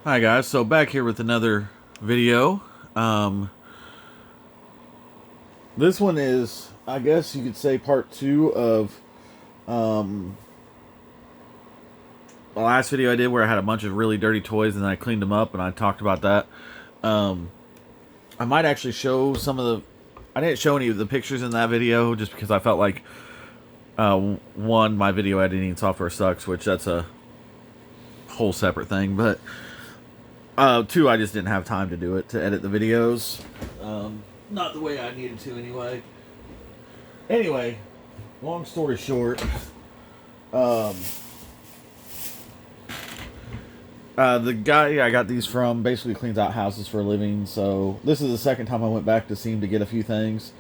Hi guys, so back here with another video. This one is, I guess you could say, part two of the last video I did where I had a bunch of really dirty toys and then I cleaned them up and I talked about that. I might actually show some of the... I didn't show any of the pictures in that video just because I felt like, one, my video editing software sucks, which that's a whole separate thing, but... two, I just didn't have time to do it, to edit the videos. Not the way I needed to, anyway. Anyway, long story short, the guy I got these from basically cleans out houses for a living, so this is the second time I went back to see him to get a few things.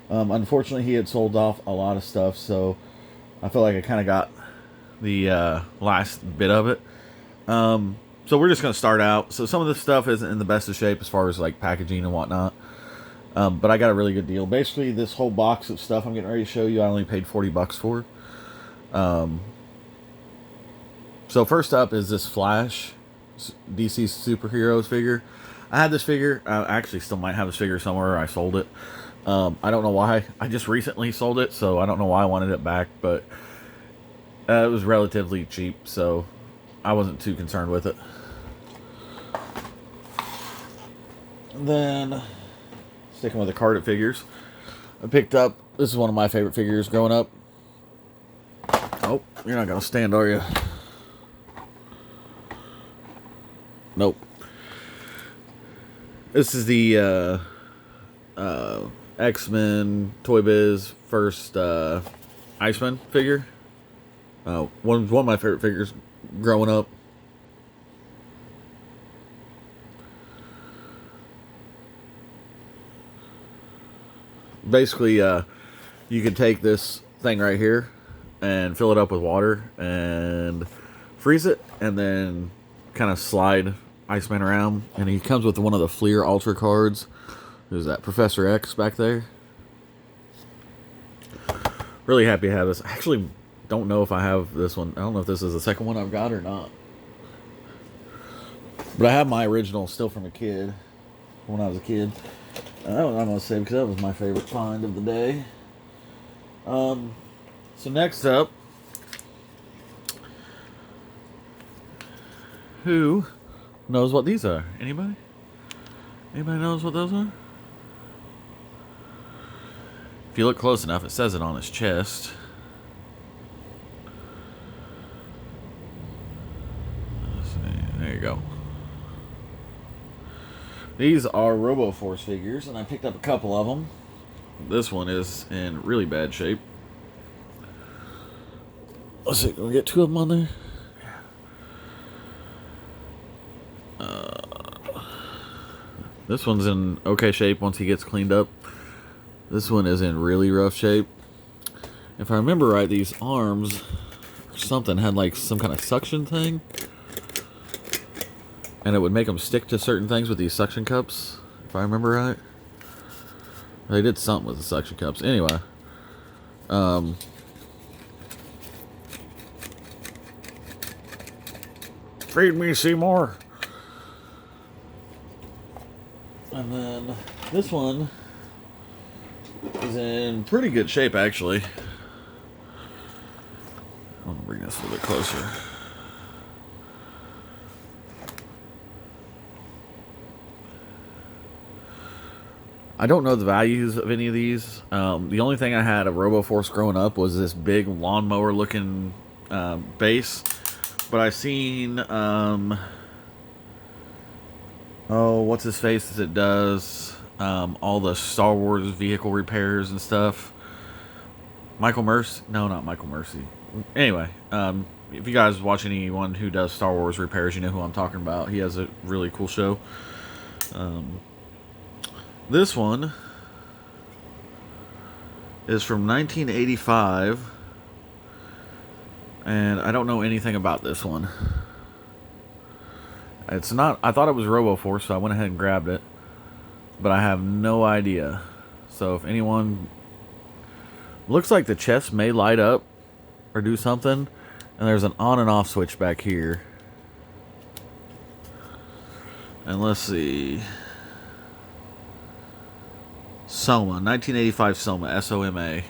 Unfortunately, he had sold off a lot of stuff, so I feel like I kind of got the last bit of it. So we're just going to start out. So some of this stuff isn't in the best of shape as far as like packaging and whatnot. But I got a really good deal. Basically, this whole box of stuff I'm getting ready to show you, I only paid $40 for. So first up is this Flash DC Superheroes figure. I had this figure. I actually still might have this figure somewhere. I sold it. I don't know why. I just recently sold it, so I don't know why I wanted it back. But it was relatively cheap, so I wasn't too concerned with it. And then, sticking with the carded figures, I picked up, this is one of my favorite figures growing up. Oh, you're not going to stand, are you? Nope. This is the X-Men Toy Biz first Iceman figure. One of my favorite figures growing up. Basically, you can take this thing right here and fill it up with water and freeze it, and then kind of slide Iceman around. And he comes with one of the Fleer Ultra cards. Who's that? Professor X back there. Really happy to have this. I actually don't know if I have this one. I don't know if this is the second one I've got or not. But I have my original still from a kid. When I was a kid. That one I'm going to say because that was my favorite find of the day. So next up, who knows what these are? Anybody? Anybody knows what those are? If you look close enough, it says it on his chest. Let's see. There you go. These are RoboForce figures, and I picked up a couple of them. This one is in really bad shape. Let's see, can we get two of them on there? This one's in okay shape once he gets cleaned up. This one is in really rough shape. If I remember right, these arms or something had like some kind of suction thing. And it would make them stick to certain things with these suction cups, if I remember right. They did something with the suction cups. Anyway. Feed me, Seymour. And then this one is in pretty good shape, actually. I'm going to bring this a little bit closer. I don't know the values of any of these. The only thing I had of RoboForce growing up was this big lawnmower looking base. But I've seen, what's his face that does all the Star Wars vehicle repairs and stuff. Michael Mercy? No, not Michael Mercy. Anyway, if you guys watch anyone who does Star Wars repairs, you know who I'm talking about. He has a really cool show. This one is from 1985, and I don't know anything about this one. It's not, I thought it was RoboForce, so I went ahead and grabbed it, but I have no idea. So if anyone, looks like the chest may light up or do something, and there's an on and off switch back here. And let's see. Soma, 1985 Soma, S-O-M-A.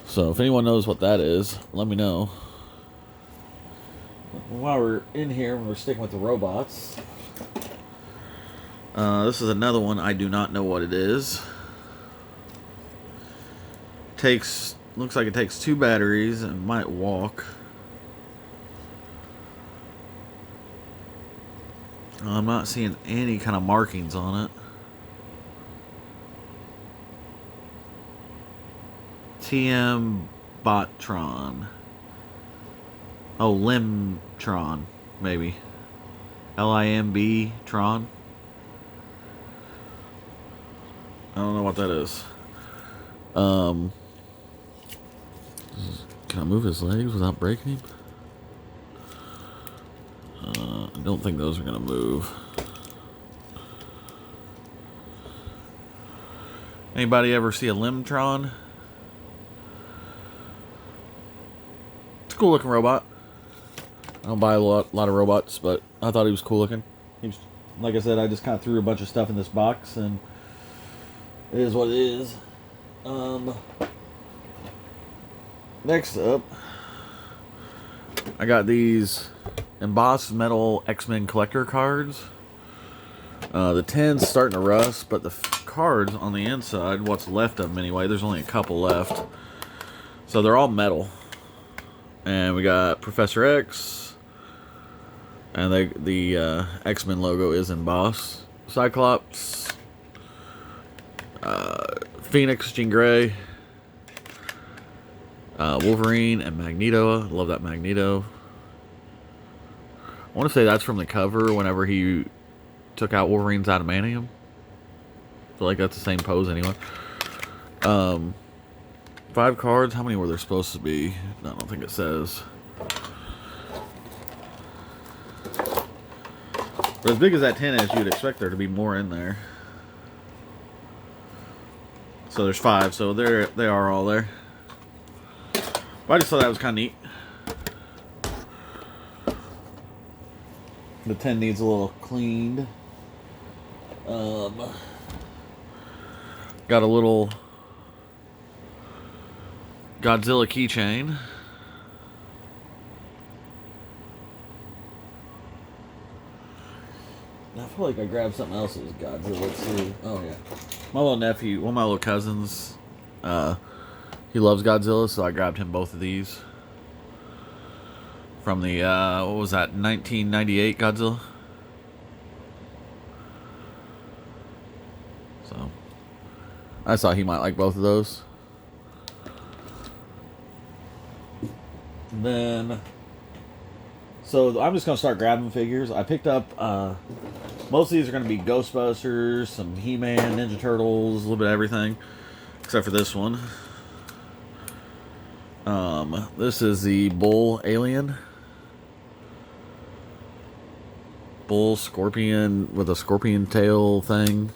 So if anyone knows what that is, let me know. While we're in here, we're sticking with the robots. This is another one. I do not know what it is. Looks like it takes 2 batteries and might walk. I'm not seeing any kind of markings on it. TM Botron. Oh, Limtron, maybe. L-I-M-B Tron. I don't know what that is. Can I move his legs without breaking him? I don't think those are gonna move. Anybody ever see a Limtron? It's a cool looking robot. I don't buy a lot of robots, but I thought he was cool looking. Like I said, I just kind of threw a bunch of stuff in this box, and it is what it is. Next up, I got these embossed metal X-Men collector cards. The tin's starting to rust, but the cards on the inside, what's left of them anyway, there's only a couple left. So they're all metal. And we got Professor X, and the X-Men logo is embossed. Cyclops, Phoenix, Jean Grey, Wolverine, and Magneto. I love that Magneto. I want to say that's from the cover whenever he took out Wolverine's adamantium. I feel like that's the same pose anyway. 5 cards. How many were there supposed to be? I don't think it says. But as big as that tin is, you'd expect there to be more in there. So there's 5, so they are all there. But I just thought that was kind of neat. The tin needs a little cleaned. Got a little Godzilla keychain. I feel like I grabbed something else that was Godzilla too. Oh yeah. My little nephew, one of my little cousins, he loves Godzilla, so I grabbed him both of these. From the, what was that, 1998 Godzilla? So, I thought he might like both of those. And then, so I'm just going to start grabbing figures. I picked up, most of these are going to be Ghostbusters, some He-Man, Ninja Turtles, a little bit of everything. Except for this one. This is the Bull Alien. Bull Scorpion with a scorpion tail thing.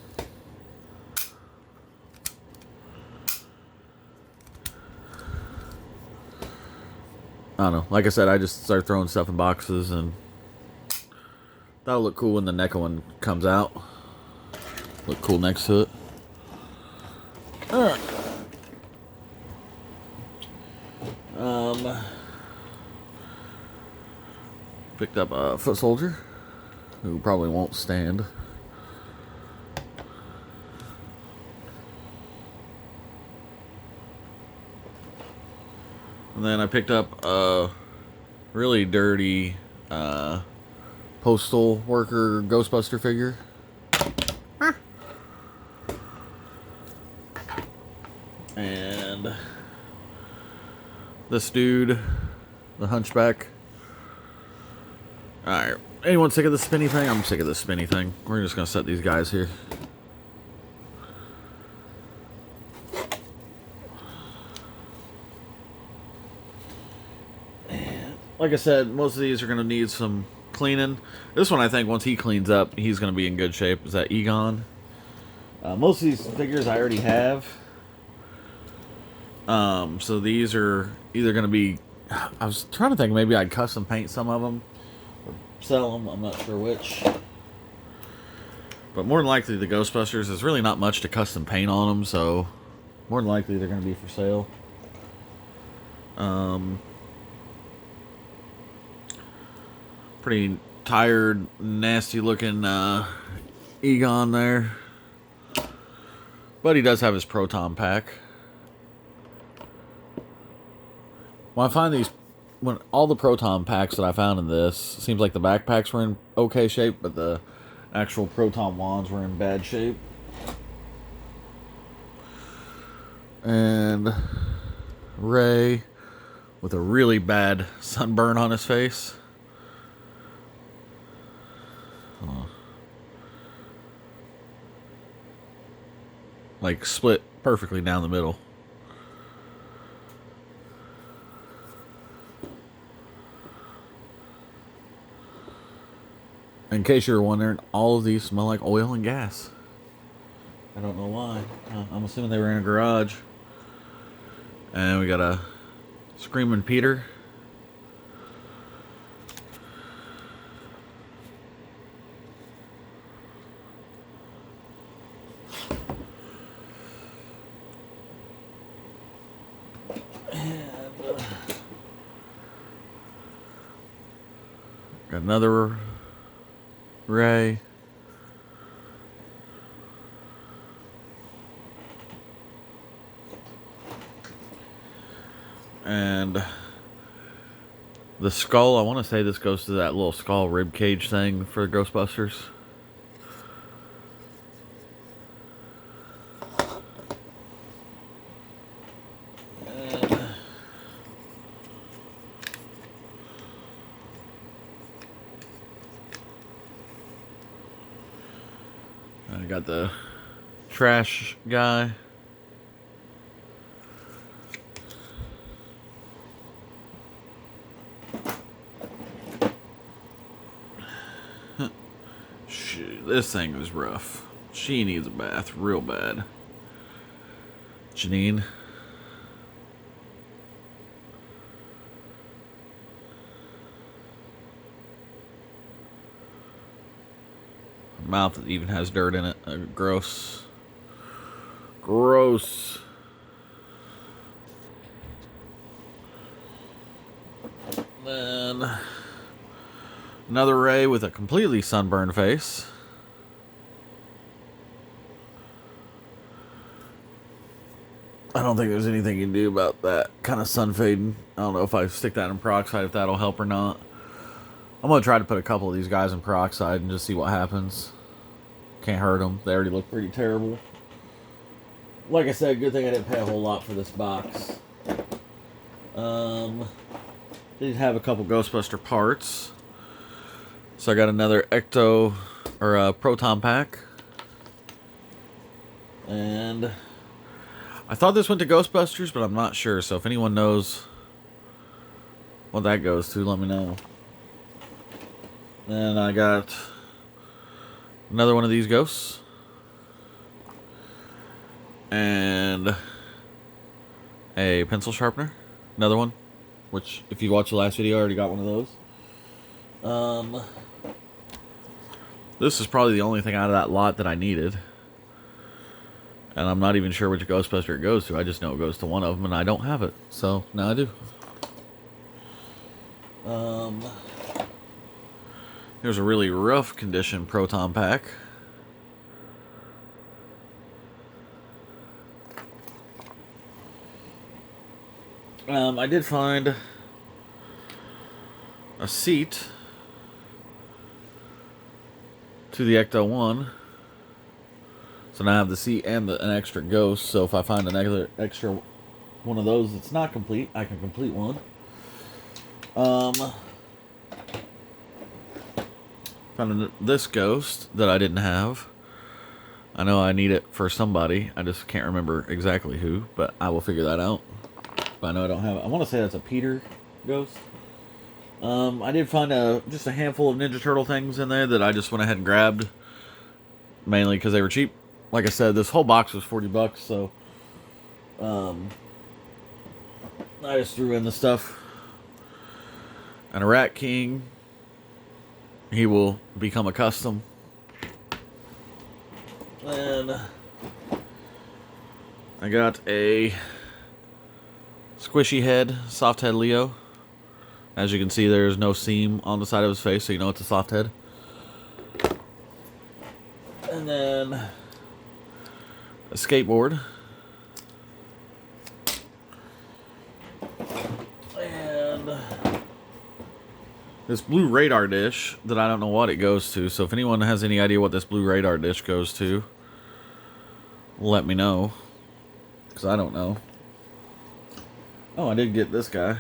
I don't know. Like I said, I just started throwing stuff in boxes, and that'll look cool when the NECA one comes out. Look cool next to it. Picked up a foot soldier who probably won't stand. And then I picked up a really dirty postal worker Ghostbuster figure. And this dude, the Hunchback. Alright, anyone sick of the spinny thing? I'm sick of the spinny thing. We're just going to set these guys here. And like I said, most of these are going to need some cleaning. This one, I think, once he cleans up, he's going to be in good shape. Is that Egon? Most of these figures I already have. So these are either going to be... I was trying to think maybe I'd custom paint some of them. Or sell them. I'm not sure which. But more than likely, the Ghostbusters, there's really not much to custom paint on them, so more than likely they're going to be for sale. Pretty tired, nasty looking Egon there. But he does have his Proton Pack. When I find these, when all the Proton Packs that I found in this, seems like the backpacks were in okay shape, but the actual Proton wands were in bad shape. And Ray with a really bad sunburn on his face. Like split perfectly down the middle. In case you were wondering, all of these smell like oil and gas. I don't know why. I'm assuming they were in a garage. And we got a Screaming Peter. Got another Ray. And the skull, I want to say this goes to that little skull rib cage thing for Ghostbusters. I got the trash guy. Shoot, this thing is rough. She needs a bath real bad. Janine. Mouth even has dirt in it. Gross. Gross. Then another Ray with a completely sunburned face. I don't think there's anything you can do about that kind of sun fading. I don't know if I stick that in peroxide, if that'll help or not. I'm going to try to put a couple of these guys in peroxide and just see what happens. Can't hurt them. They already look pretty terrible. Like I said, good thing I didn't pay a whole lot for this box. Did have a couple Ghostbuster parts. So I got another Ecto, or Proton Pack. And I thought this went to Ghostbusters, but I'm not sure. So if anyone knows what that goes to, let me know. Then I got another one of these ghosts. And a pencil sharpener. Another one. Which, if you watched the last video, I already got one of those. This is probably the only thing out of that lot that I needed. And I'm not even sure which Ghostbuster it goes to. I just know it goes to one of them, and I don't have it. So, now I do. Here's a really rough condition Proton Pack. I did find a seat to the Ecto-1. So now I have the seat and an extra ghost. So if I find another extra one of those that's not complete, I can complete one. Found this ghost that I didn't have. I know I need it for somebody. I just can't remember exactly who, but I will figure that out. But I know I don't have it. I want to say that's a Peter ghost. I did find just a handful of Ninja Turtle things in there that I just went ahead and grabbed. Mainly because they were cheap. Like I said, this whole box was $40, so I just threw in the stuff. And a Rat King. He will become a custom. Then I got a squishy head, soft head Leo. As you can see, there's no seam on the side of his face, so you know it's a soft head. And then a skateboard. And this blue radar dish that I don't know what it goes to. So if anyone has any idea what this blue radar dish goes to, let me know. Because I don't know. Oh, I did get this guy.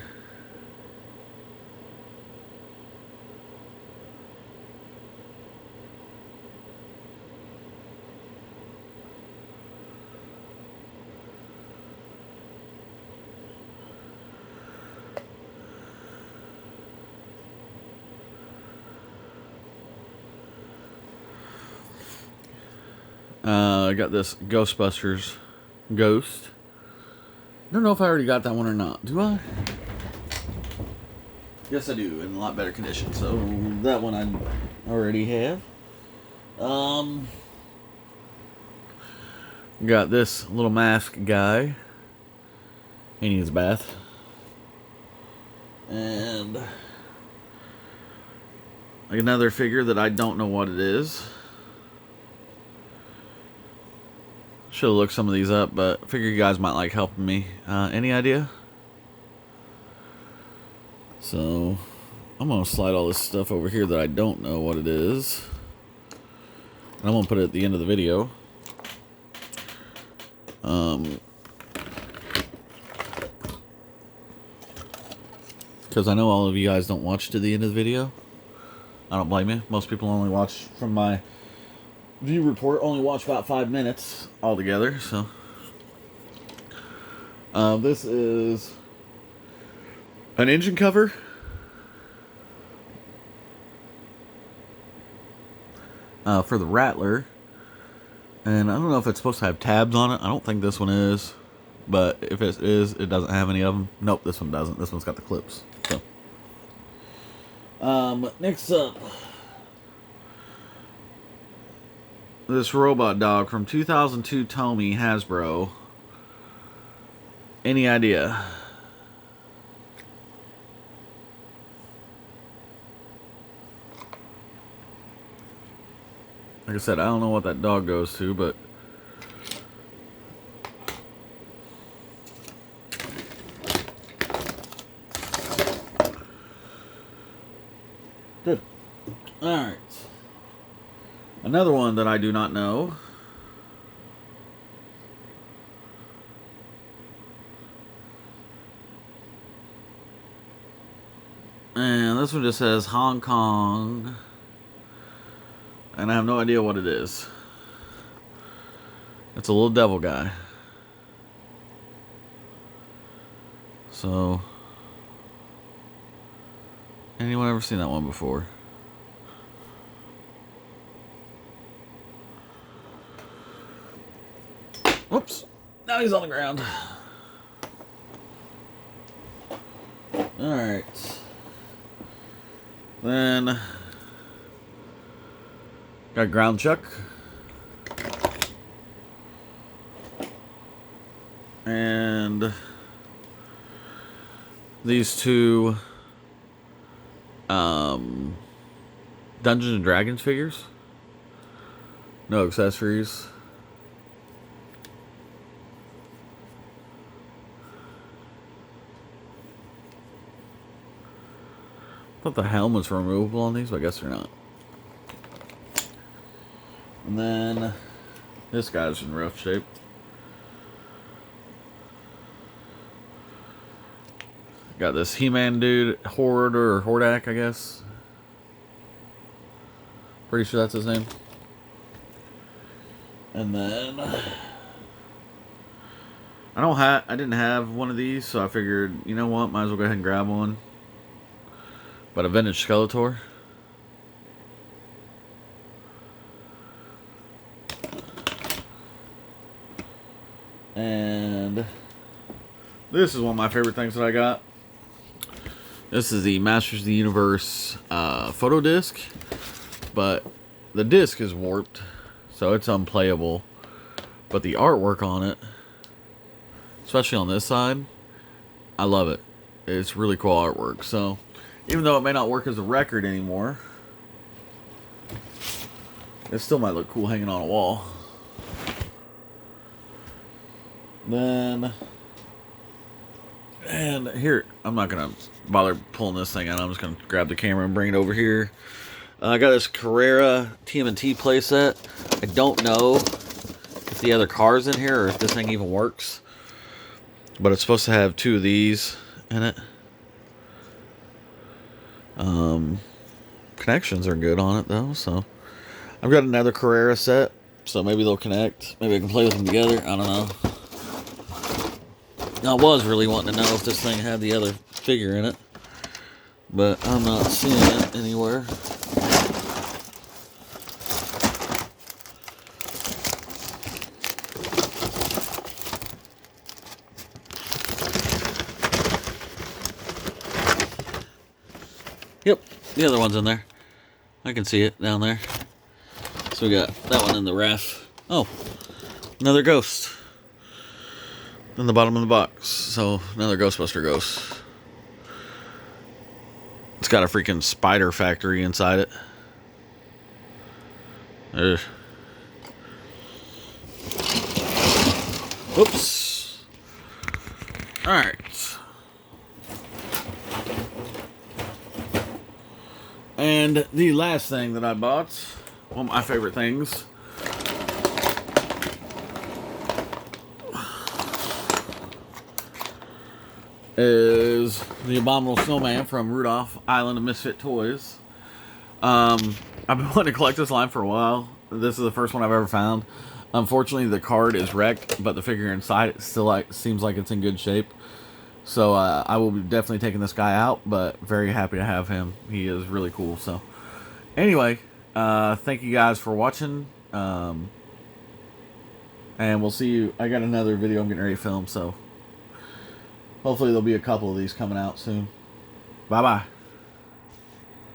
I got this Ghostbusters Ghost. I don't know if I already got that one or not. Do I? Yes, I do, in a lot better condition. So that one I already have. Got this little mask guy. He needs a bath. And another figure that I don't know what it is. Should have looked some of these up, but I figure you guys might like helping me. Any idea? So I'm going to slide all this stuff over here that I don't know what it is. And I'm going to put it at the end of the video. Because I know all of you guys don't watch to the end of the video. I don't blame you. Most people only watch from my view report, only watch about 5 minutes altogether. So this is an engine cover. For the Rattler. And I don't know if it's supposed to have tabs on it. I don't think this one is. But if it is, it doesn't have any of them. Nope, this one doesn't. This one's got the clips. So, next up, this robot dog from 2002 Tomy Hasbro. Any idea? Like I said, I don't know what that dog goes to, but good. Alright. Another one that I do not know. And this one just says Hong Kong. And I have no idea what it is. It's a little devil guy. So, anyone ever seen that one before? Whoops. Now he's on the ground. Alright. Then got Ground Chuck. And these two Dungeons and Dragons figures. No accessories. I thought the helmets were removable on these, but I guess they're not. And then this guy's in rough shape. Got this He-Man dude, Horde or Hordak, I guess. Pretty sure that's his name. And then I didn't have one of these, so I figured, you know what, might as well go ahead and grab one. But a vintage Skeletor. And this is one of my favorite things that I got. This is the Masters of the Universe photo disc, but the disc is warped, so it's unplayable. But the artwork on it, especially on this side, I love it. It's really cool artwork. So even though it may not work as a record anymore, it still might look cool hanging on a wall. Then, and here, I'm not going to bother pulling this thing out. I'm just going to grab the camera and bring it over here. I got this Carrera TMNT playset. I don't know if the other car's in here or if this thing even works. But it's supposed to have 2 of these in it. Connections are good on it though, so I've got another Carrera set, so maybe they'll connect. Maybe I can play with them together. I don't know. I was really wanting to know if this thing had the other figure in it, but I'm not seeing it anywhere. Yep, the other one's in there. I can see it down there. So we got that one in the ref. Oh, another ghost in the bottom of the box. So another Ghostbuster ghost. It's got a freaking spider factory inside it. Oops. Alright. And the last thing that I bought, one of my favorite things, is the Abominable Snowman from Rudolph Island of Misfit Toys. I've been wanting to collect this line for a while. This is the first one I've ever found. Unfortunately, the card is wrecked, but the figure inside it still seems like it's in good shape. So I will be definitely taking this guy out, but very happy to have him. He is really cool. So anyway, thank you guys for watching. And we'll see you. I got another video I'm getting ready to film, so hopefully there'll be a couple of these coming out soon. Bye-bye.